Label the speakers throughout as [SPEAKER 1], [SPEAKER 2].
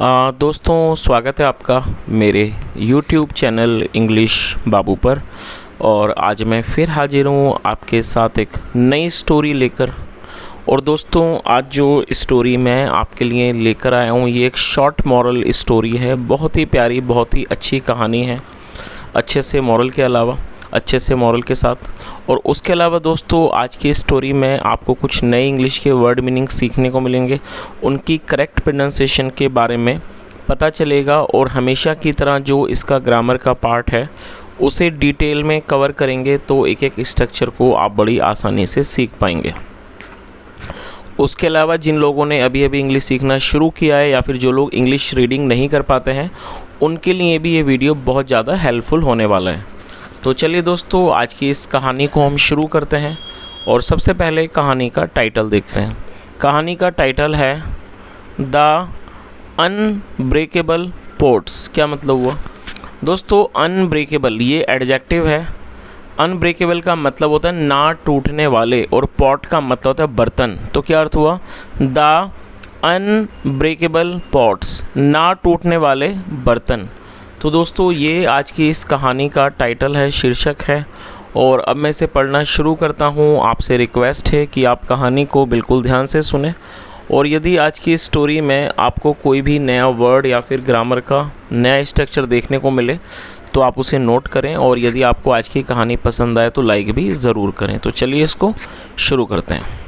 [SPEAKER 1] दोस्तों स्वागत है आपका मेरे YouTube चैनल इंग्लिश बाबू पर। और आज मैं फिर हाजिर हूँ आपके साथ एक नई स्टोरी लेकर। और दोस्तों आज जो स्टोरी मैं आपके लिए लेकर आया हूँ ये एक शॉर्ट मॉरल स्टोरी है। बहुत ही प्यारी, बहुत ही अच्छी कहानी है, अच्छे से मॉरल के अलावा, अच्छे से मॉरल के साथ। और उसके अलावा दोस्तों आज की स्टोरी में आपको कुछ नए इंग्लिश के वर्ड मीनिंग सीखने को मिलेंगे, उनकी करेक्ट प्रोनाउंसिएशन के बारे में पता चलेगा। और हमेशा की तरह जो इसका ग्रामर का पार्ट है उसे डिटेल में कवर करेंगे, तो एक एक स्ट्रक्चर को आप बड़ी आसानी से सीख पाएंगे। उसके अलावा जिन लोगों ने अभी अभी इंग्लिश सीखना शुरू किया है या फिर जो लोग इंग्लिश रीडिंग नहीं कर पाते हैं उनके लिए भी ये वीडियो बहुत ज़्यादा हेल्पफुल होने वाला है। तो चलिए दोस्तों आज की इस कहानी को हम शुरू करते हैं। और सबसे पहले कहानी का टाइटल देखते हैं। कहानी का टाइटल है द अनब्रेकेबल पॉट्स। क्या मतलब हुआ दोस्तों? अनब्रेकेबल ये एडजेक्टिव है। अनब्रेकेबल का मतलब होता है ना टूटने वाले, और पॉट का मतलब होता है बर्तन। तो क्या अर्थ हुआ? द अनब्रेकेबल पॉट्स, ना टूटने वाले बर्तन। तो दोस्तों ये आज की इस कहानी का टाइटल है, शीर्षक है। और अब मैं इसे पढ़ना शुरू करता हूँ। आपसे रिक्वेस्ट है कि आप कहानी को बिल्कुल ध्यान से सुने। और यदि आज की स्टोरी में आपको कोई भी नया वर्ड या फिर ग्रामर का नया स्ट्रक्चर देखने को मिले तो आप उसे नोट करें। और यदि आपको आज की कहानी पसंद आए तो लाइक भी ज़रूर करें। तो चलिए इसको शुरू करते हैं।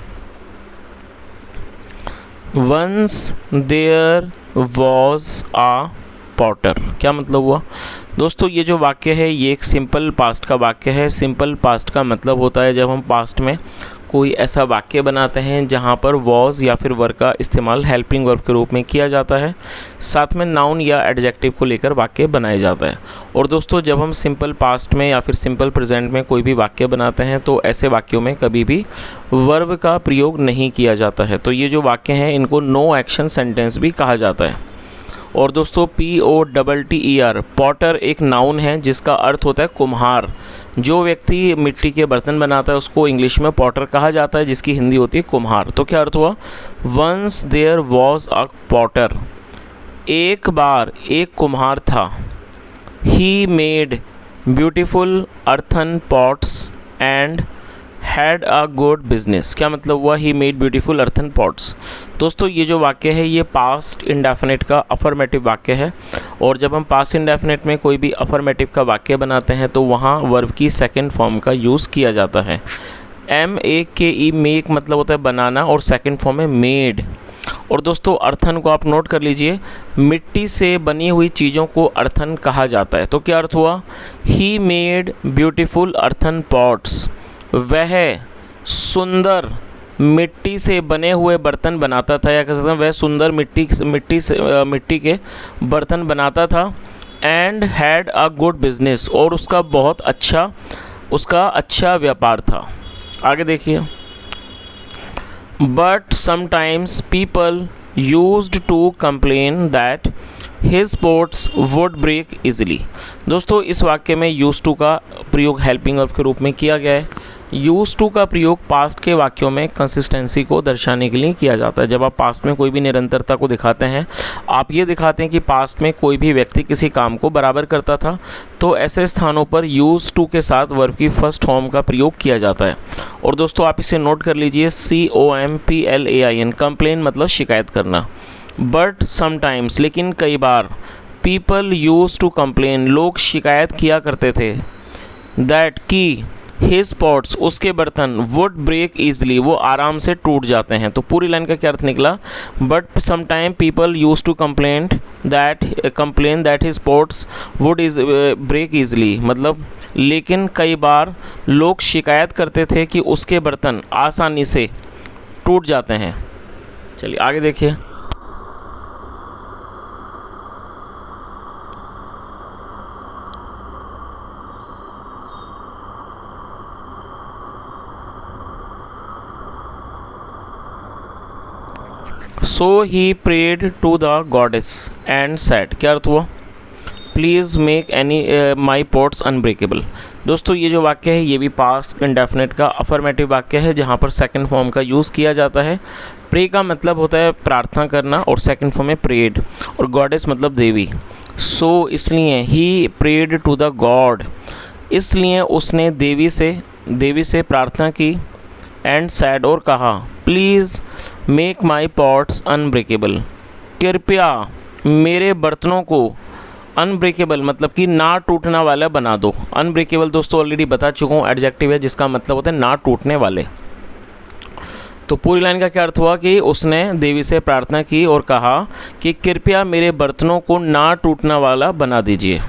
[SPEAKER 1] Once there was a potter. क्या मतलब हुआ दोस्तों? ये जो वाक्य है ये एक सिंपल पास्ट का वाक्य है। सिंपल पास्ट का मतलब होता है जब हम पास्ट में कोई ऐसा वाक्य बनाते हैं जहाँ पर वॉज या फिर वर्ब का इस्तेमाल हेल्पिंग वर्ब के रूप में किया जाता है, साथ में नाउन या एडजेक्टिव को लेकर वाक्य बनाया जाता है। और दोस्तों जब हम सिंपल पास्ट में या फिर सिंपल प्रेजेंट में कोई भी वाक्य बनाते हैं तो ऐसे वाक्यों में कभी भी वर्ब का प्रयोग नहीं किया जाता है। तो ये जो वाक्य हैं इनको नो एक्शन सेंटेंस भी कहा जाता है। और दोस्तों POTTER पॉटर एक नाउन है जिसका अर्थ होता है कुम्हार। जो व्यक्ति मिट्टी के बर्तन बनाता है उसको इंग्लिश में पॉटर कहा जाता है, जिसकी हिंदी होती है कुम्हार। तो क्या अर्थ हुआ? Once there was a potter, एक बार एक कुम्हार था। He made beautiful earthen pots and had a good business. क्या मतलब हुआ? He made beautiful earthen pots. दोस्तों ये जो वाक्य है ये पास्ट इंडेफिनिट का अफर्मेटिव वाक्य है। और जब हम पास्ट इंडेफिनिट में कोई भी अफर्मेटिव का वाक्य बनाते हैं तो वहाँ वर्ब की सेकंड फॉर्म का यूज़ किया जाता है। MEKE मेक मतलब होता है बनाना, और सेकंड फॉर्म है मेड। और दोस्तों अर्थन को आप नोट कर लीजिए, मिट्टी से बनी हुई चीज़ों को अर्थन कहा जाता है। तो क्या अर्थ हुआ? He made beautiful earthen pots, वह सुंदर मिट्टी से बने हुए बर्तन बनाता था, या कह सकते हैं वह सुंदर मिट्टी के बर्तन बनाता था। And had a good business, और उसका अच्छा व्यापार था। आगे देखिए, but sometimes people used to complain that his pots would break easily. दोस्तों इस वाक्य में यूज टू का प्रयोग हेल्पिंग वर्ब के रूप में किया गया है। यूज टू का प्रयोग पास्ट के वाक्यों में कंसिस्टेंसी को दर्शाने के लिए किया जाता है। जब आप पास्ट में कोई भी निरंतरता को दिखाते हैं, आप ये दिखाते हैं कि पास्ट में कोई भी व्यक्ति किसी काम को बराबर करता था, तो ऐसे स्थानों पर यूज टू के साथ वर्ब की फर्स्ट फॉर्म का प्रयोग किया जाता है। और दोस्तों आप इसे नोट कर लीजिए, COMPLAIN, कंप्लेन मतलब शिकायत करना। बट समटाइम्स लेकिन कई बार, पीपल यूज टू कंप्लेन लोग शिकायत किया करते थे, दैट की हिज पॉट्स उसके बर्तन वुड ब्रेक ईजली वो आराम से टूट जाते हैं। तो पूरी लाइन का क्या अर्थ निकला? But sometime people use to complain that his pots would break easily, मतलब लेकिन कई बार लोग शिकायत करते थे कि उसके बर्तन आसानी से टूट जाते हैं। चलिए आगे देखिए। So he prayed to the goddess and said. क्या अर्थ हुआ? Please make my pots unbreakable. दोस्तों ये जो वाक्य है ये भी पास्ट इंडेफिनिट का अफर्मेटिव वाक्य है जहाँ पर सेकंड फॉर्म का यूज़ किया जाता है। प्रे का मतलब होता है प्रार्थना करना और सेकंड फॉर्म है प्रेड, और गॉडेस मतलब देवी। सो इसलिए he prayed to the god, इसलिए उसने देवी से प्रार्थना की। एंड सैड और कहा, please make my pots unbreakable, कृपया मेरे बर्तनों को अनब्रेकेबल मतलब कि ना टूटने वाला बना दो। अनब्रेकेबल दोस्तों ऑलरेडी बता चुका हूँ, एडजेक्टिव है जिसका मतलब होता है ना टूटने वाले। तो पूरी लाइन का क्या अर्थ हुआ कि उसने देवी से प्रार्थना की और कहा कि कृपया मेरे बर्तनों को ना टूटने वाला बना दीजिए,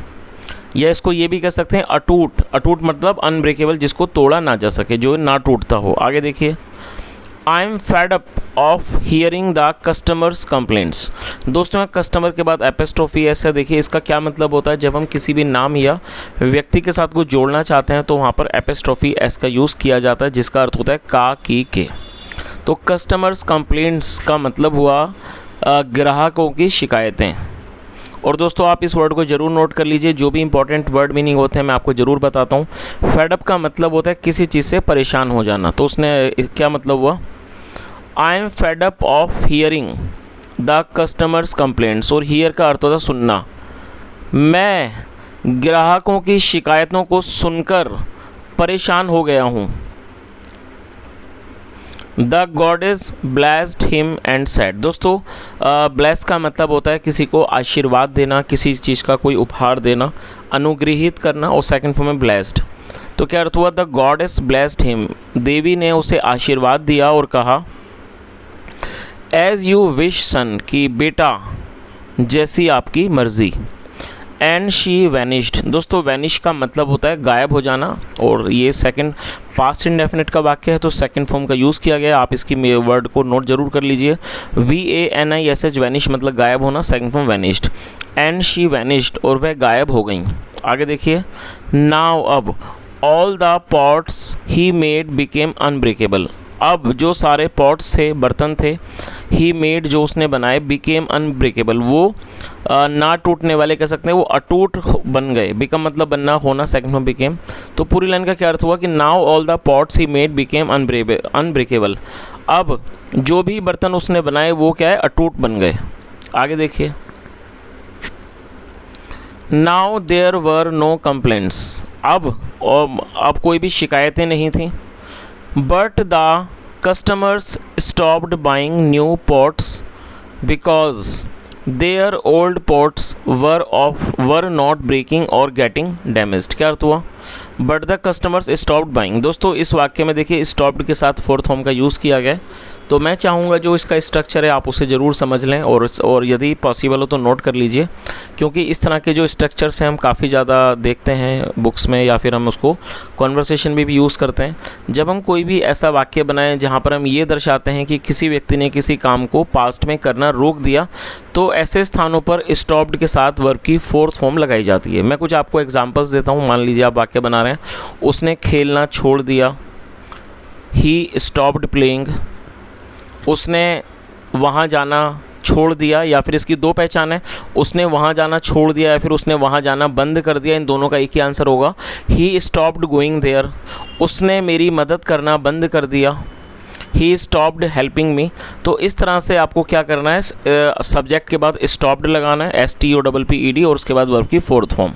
[SPEAKER 1] या इसको ये भी कह सकते हैं अटूट। अटूट मतलब अनब्रेकेबल, जिसको तोड़ा ना जा सके, जो ना टूटता हो। आगे देखिए, I am fed up of hearing the customers complaints. दोस्तों कस्टमर के बाद एपिस्ट्रोफी एस है। देखिए इसका क्या मतलब होता है, जब हम किसी भी नाम या व्यक्ति के साथ कुछ जोड़ना चाहते हैं तो वहाँ पर एपिस्ट्रोफी एस का यूज़ किया जाता है, जिसका अर्थ होता है का, की, के। तो कस्टमर्स कंप्लेंट्स का मतलब हुआ ग्राहकों की शिकायतें। और दोस्तों आप इस वर्ड को ज़रूर नोट कर लीजिए, जो भी इंपॉर्टेंट वर्ड मीनिंग होते हैं मैं आपको ज़रूर बताता हूँ। फेडअप का मतलब होता है किसी चीज़ से परेशान हो जाना। तो उसने क्या मतलब हुआ, I am fed up of hearing the customers complaints, और हियर का अर्थ होता है सुनना। मैं ग्राहकों की शिकायतों को सुनकर परेशान हो गया हूँ। The goddess blessed him and said. दोस्तों ब्लेस का मतलब होता है किसी को आशीर्वाद देना, किसी चीज़ का कोई उपहार देना, अनुग्रहित करना, और सेकंड फॉर्म में ब्लेस्ड। तो क्या अर्थ हुआ, द गॉडेस ब्लेस्ड हिम, देवी ने उसे आशीर्वाद दिया और कहा, एज यू विश सन, कि बेटा जैसी आपकी मर्ज़ी। And she vanished. दोस्तों वैनिश का मतलब होता है गायब हो जाना, और ये सेकंड पास्ट इंडेफिनिट का वाक्य है तो सेकंड फॉर्म का यूज़ किया गया। आप इसकी वर्ड को नोट जरूर कर लीजिए। VANISH वैनिश मतलब गायब होना, second form vanished. And she vanished, और वह गायब हो गई। आगे देखिए, नाउ अब all the pots he made became unbreakable. अब जो सारे पॉट्स थे, बर्तन थे, ही मेड जो उसने बनाए, बिकेम अनब्रेकेबल वो ना टूटने वाले कह सकते हैं, वो अटूट बन गए। बिकम मतलब बनना, होना, सेकंड में बिकेम। तो पूरी लाइन का क्या अर्थ हुआ कि now all the pots he made became unbreakable. अब जो भी बर्तन उसने बनाए वो क्या है, अटूट बन गए। आगे देखिए, now there were no complaints. अब कोई भी शिकायतें नहीं थी। But the customers stopped buying new pots because their old pots were not breaking or getting damaged। क्या अर्थ हुआ, but the customers stopped buying. दोस्तों इस वाक्य में देखिए स्टॉप्ड के साथ फोर्थ फॉर्म का यूज़ किया गया। तो मैं चाहूँगा जो इसका स्ट्रक्चर है आप उसे ज़रूर समझ लें, और यदि पॉसिबल हो तो नोट कर लीजिए, क्योंकि इस तरह के जो स्ट्रक्चर्स हैं हम काफ़ी ज़्यादा देखते हैं बुक्स में, या फिर हम उसको कॉन्वर्सेशन में भी यूज़ करते हैं। जब हम कोई भी ऐसा वाक्य बनाएं जहाँ पर हम ये दर्शाते हैं कि किसी व्यक्ति ने किसी काम को पास्ट में करना रोक दिया, तो ऐसे स्थानों पर स्टॉप्ड के साथ वर्ब की फोर्थ फॉर्म लगाई जाती है। मैं कुछ आपको एग्जांपल्स देता हूँ। मान लीजिए आप वाक्य बना रहे हैं, उसने खेलना छोड़ दिया, ही स्टॉप्ड प्लेइंग। उसने वहाँ जाना छोड़ दिया, या फिर इसकी दो पहचान है, उसने वहाँ जाना छोड़ दिया या फिर उसने वहाँ जाना बंद कर दिया। इन दोनों का एक ही आंसर होगा, ही स्टॉप्ड गोइंग देयर। उसने मेरी मदद करना बंद कर दिया, ही स्टॉप्ड हेल्पिंग मी। तो इस तरह से आपको क्या करना है, सब्जेक्ट के बाद स्टॉप्ड लगाना है, STOPPED, और उसके बाद वर्ब की फोर्थ फॉर्म।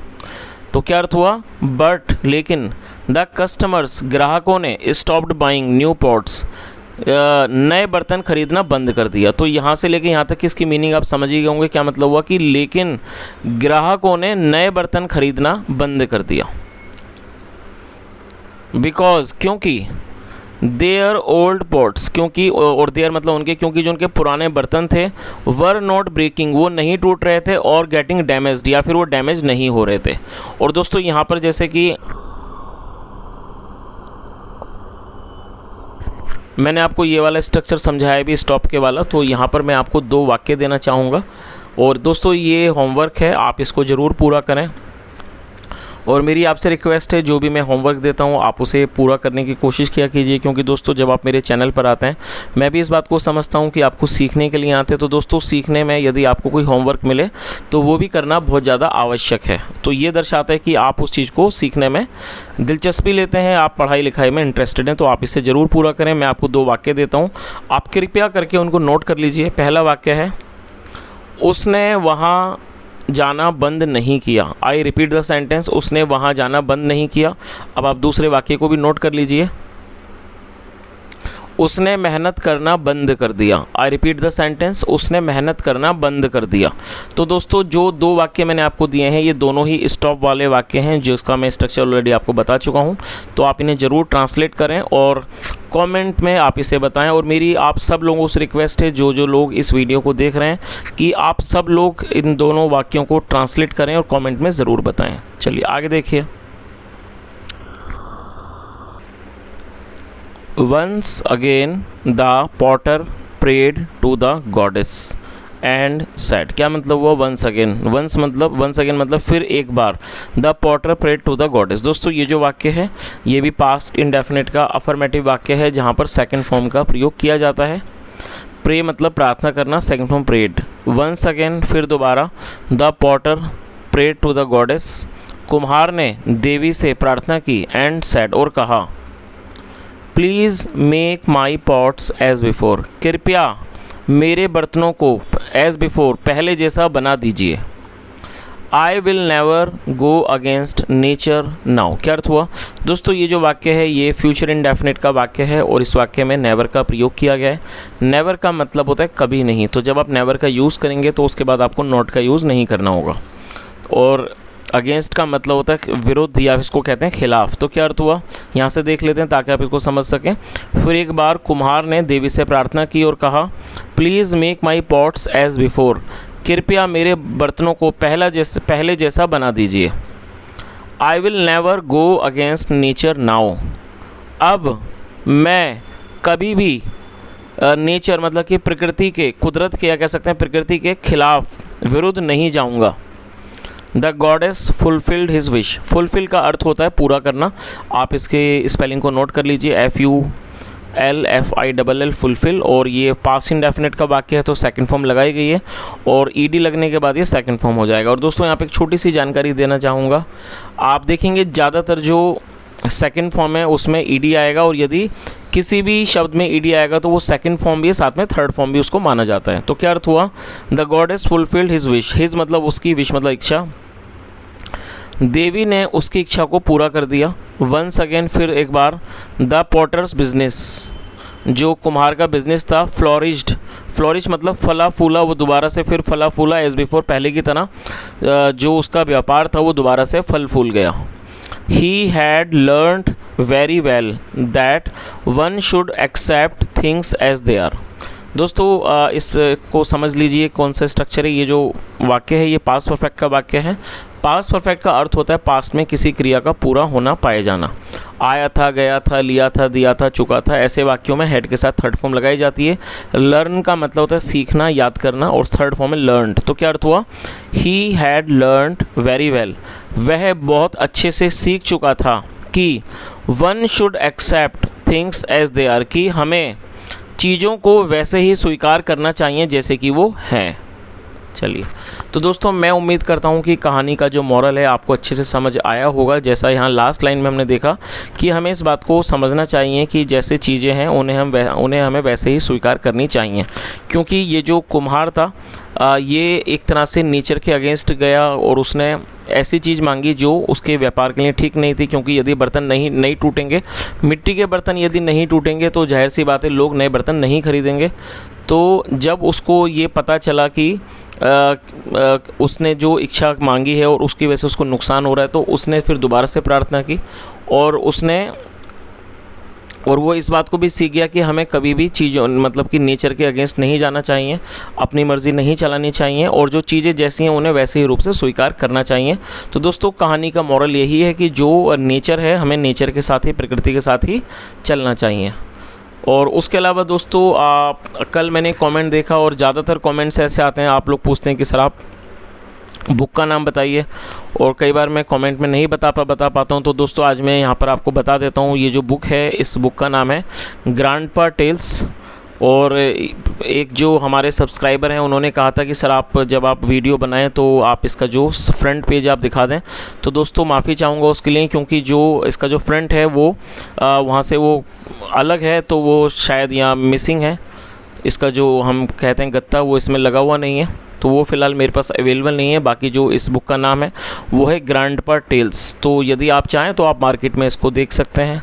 [SPEAKER 1] तो क्या अर्थ हुआ, बट लेकिन द कस्टमर्स ग्राहकों ने स्टॉप्ड बाइंग न्यू पॉट्स नए बर्तन खरीदना बंद कर दिया। तो यहाँ से लेके यहाँ तक इसकी मीनिंग आप समझ ही गए होंगे। क्या मतलब हुआ कि लेकिन ग्राहकों ने नए बर्तन खरीदना बंद कर दिया। बिकॉज क्योंकि देयर ओल्ड पॉट्स, क्योंकि, और देयर मतलब उनके, क्योंकि जो उनके पुराने बर्तन थे, वर नॉट ब्रेकिंग वो नहीं टूट रहे थे, और गेटिंग डैमेज्ड या फिर वो डैमेज नहीं हो रहे थे। और दोस्तों यहाँ पर जैसे कि मैंने आपको ये वाला स्ट्रक्चर समझाया भी स्टॉप के वाला, तो यहाँ पर मैं आपको दो वाक्य देना चाहूँगा। और दोस्तों ये होमवर्क है, आप इसको ज़रूर पूरा करें। और मेरी आपसे रिक्वेस्ट है, जो भी मैं होमवर्क देता हूँ आप उसे पूरा करने की कोशिश किया कीजिए, क्योंकि दोस्तों जब आप मेरे चैनल पर आते हैं मैं भी इस बात को समझता हूँ कि आपको सीखने के लिए आते हैं। तो दोस्तों सीखने में यदि आपको कोई होमवर्क मिले तो वो भी करना बहुत ज़्यादा आवश्यक है। तो ये दर्शाता है कि आप उस चीज़ को सीखने में दिलचस्पी लेते हैं, आप पढ़ाई लिखाई में इंटरेस्टेड हैं। तो आप इसे ज़रूर पूरा करें। मैं आपको 2 वाक्य देता हूँ, आप कृपया करके उनको नोट कर लीजिए। पहला वाक्य है, उसने वहाँ जाना बंद नहीं किया। आई रिपीट द सेंटेंस, उसने वहाँ जाना बंद नहीं किया। अब आप दूसरे वाक्य को भी नोट कर लीजिए, उसने मेहनत करना बंद कर दिया। आई रिपीट द सेंटेंस, उसने मेहनत करना बंद कर दिया। तो दोस्तों जो 2 वाक्य मैंने आपको दिए हैं ये दोनों ही स्टॉप वाले वाक्य हैं, जिसका मैं स्ट्रक्चर ऑलरेडी आपको बता चुका हूं। तो आप इन्हें ज़रूर ट्रांसलेट करें और कमेंट में आप इसे बताएं। और मेरी आप सब लोगों से रिक्वेस्ट है, जो लोग इस वीडियो को देख रहे हैं, कि आप सब लोग इन दोनों वाक्यों को ट्रांसलेट करें और कॉमेंट में ज़रूर बताएँ। चलिए आगे देखिए। Once again the potter prayed to the goddess and said। क्या मतलब हुआ once again? once मतलब फिर एक बार। the potter prayed to the goddess। दोस्तों ये जो वाक्य है ये भी past indefinite का अफर्मेटिव वाक्य है, जहाँ पर सेकंड फॉर्म का प्रयोग किया जाता है। प्रे मतलब प्रार्थना करना, second form prayed. once again फिर दोबारा। the potter prayed to the goddess, कुम्हार ने देवी से प्रार्थना की। and said और कहा, please make my pots as before. कृपया मेरे बर्तनों को एज बिफोर पहले जैसा बना दीजिए। I will never go against nature now. क्या अर्थ हुआ? दोस्तों ये जो वाक्य है ये फ्यूचर इंडेफिनिट का वाक्य है और इस वाक्य में नेवर का प्रयोग किया गया है। नेवर का मतलब होता है कभी नहीं। तो जब आप नेवर का यूज़ करेंगे तो उसके बाद आपको नॉट का यूज़ नहीं करना होगा। और अगेंस्ट का मतलब होता है विरुद्ध, या इसको कहते हैं खिलाफ। तो क्या अर्थ हुआ यहाँ से देख लेते हैं ताकि आप इसको समझ सकें। फिर एक बार कुम्हार ने देवी से प्रार्थना की और कहा, please make my pots as before. कृपया मेरे बर्तनों को पहले जैसा बना दीजिए। I will never go against nature now. अब मैं कभी भी नेचर मतलब कि प्रकृति के, कुदरत के, या कह सकते हैं प्रकृति के खिलाफ, विरुद्ध नहीं जाऊँगा। The goddess fulfilled his wish. Fulfil का अर्थ होता है पूरा करना। आप इसके स्पेलिंग को नोट कर लीजिए, FULFILL फुलफिल। और ये पास्ट इंडेफिनिट का वाक्य है तो सेकंड फॉर्म लगाई गई है और ED लगने के बाद ये सेकंड फॉर्म हो जाएगा। और दोस्तों यहाँ पे एक छोटी सी जानकारी देना चाहूँगा, आप देखेंगे ज़्यादातर जो सेकंड फॉर्म है उसमें ED आएगा, और यदि किसी भी शब्द में ED आएगा तो वो सेकंड फॉर्म भी है, साथ में थर्ड फॉर्म भी उसको माना जाता है। तो क्या अर्थ हुआ? The goddess fulfilled his wish. His मतलब उसकी, विश मतलब इच्छा। देवी ने उसकी इच्छा को पूरा कर दिया। वंस अगेन फिर एक बार। द पॉटर्स बिजनेस, जो कुम्हार का बिजनेस था, फ्लोरिश्ड। फ्लोरिश मतलब फला फूला, वो दोबारा से फिर फला फूला, एज बिफोर पहले की तरह जो उसका व्यापार था वो दोबारा से फल फूल गया। He had learnt very well that one should accept things as they are। दोस्तों इसको समझ लीजिए कौन सा स्ट्रक्चर है। ये जो वाक्य है ये पास्ट परफेक्ट का वाक्य है। पास्ट परफेक्ट का अर्थ होता है पास्ट में किसी क्रिया का पूरा होना, पाए जाना। आया था, गया था, लिया था, दिया था, चुका था, ऐसे वाक्यों में हेड के साथ थर्ड फॉर्म लगाई जाती है। लर्न का मतलब होता है सीखना, याद करना, और थर्ड फॉर्म में लर्नड। तो क्या अर्थ हुआ? He had learned very well. वह बहुत अच्छे से सीख चुका था कि one should accept things as they are, कि हमें चीज़ों को वैसे ही स्वीकार करना चाहिए जैसे कि वो हैं। चलिए तो दोस्तों मैं उम्मीद करता हूँ कि कहानी का जो मॉरल है आपको अच्छे से समझ आया होगा। जैसा यहाँ लास्ट लाइन में हमने देखा कि हमें इस बात को समझना चाहिए कि जैसे चीज़ें हैं उन्हें हमें वैसे ही स्वीकार करनी चाहिए, क्योंकि ये जो कुम्हार था ये एक तरह से नेचर के अगेंस्ट गया और उसने ऐसी चीज़ मांगी जो उसके व्यापार के लिए ठीक नहीं थी। क्योंकि यदि बर्तन नहीं टूटेंगे, मिट्टी के बर्तन यदि नहीं टूटेंगे तो जाहिर सी बात है लोग नए बर्तन नहीं खरीदेंगे। तो जब उसको ये पता चला कि उसने जो इच्छा मांगी है और उसकी वजह से उसको नुकसान हो रहा है, तो उसने फिर दोबारा से प्रार्थना की और वो इस बात को भी सीख गया कि हमें कभी भी चीज़ों मतलब कि नेचर के अगेंस्ट नहीं जाना चाहिए, अपनी मर्ज़ी नहीं चलानी चाहिए, और जो चीज़ें जैसी हैं उन्हें वैसे ही रूप से स्वीकार करना चाहिए। तो दोस्तों कहानी का मॉरल यही है कि जो नेचर है हमें नेचर के साथ ही, प्रकृति के साथ ही चलना चाहिए। और उसके अलावा दोस्तों कल मैंने कमेंट देखा और ज़्यादातर कमेंट्स ऐसे आते हैं, आप लोग पूछते हैं कि सर आप बुक का नाम बताइए। और कई बार मैं कमेंट में नहीं बता पाता हूँ, तो दोस्तों आज मैं यहाँ पर आपको बता देता हूँ। ये जो बुक है, इस बुक का नाम है ग्रैंडपा टेल्स। और एक जो हमारे सब्सक्राइबर हैं उन्होंने कहा था कि सर आप जब आप वीडियो बनाएं तो आप इसका जो फ्रंट पेज आप दिखा दें। तो दोस्तों माफ़ी चाहूँगा उसके लिए, क्योंकि जो इसका जो फ्रंट है वो वहाँ से वो अलग है, तो वो शायद यहाँ मिसिंग है। इसका जो हम कहते हैं गत्ता, वो इसमें लगा हुआ नहीं है, तो वो फ़िलहाल मेरे पास अवेलेबल नहीं है। बाकी जो इस बुक का नाम है वो है ग्रैंडपा टेल्स। तो यदि आप चाहें तो आप मार्केट में इसको देख सकते हैं,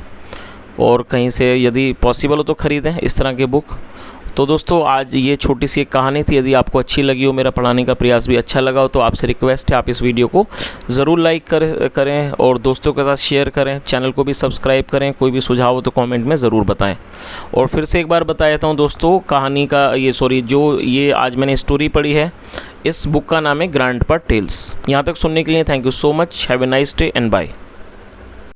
[SPEAKER 1] और कहीं से यदि पॉसिबल हो तो ख़रीदें इस तरह की बुक। तो दोस्तों आज ये छोटी सी एक कहानी थी। यदि आपको अच्छी लगी हो, मेरा पढ़ाने का प्रयास भी अच्छा लगा हो, तो आपसे रिक्वेस्ट है आप इस वीडियो को ज़रूर लाइक करें और दोस्तों के साथ शेयर करें। चैनल को भी सब्सक्राइब करें। कोई भी सुझाव हो तो कमेंट में ज़रूर बताएं। और फिर से एक बार बता देता हूँ दोस्तों, कहानी का ये आज मैंने स्टोरी पढ़ी है, इस बुक का नाम है ग्रैंडपा टेल्स। यहाँ तक सुनने के लिए thank you so much. Have a nice day and bye.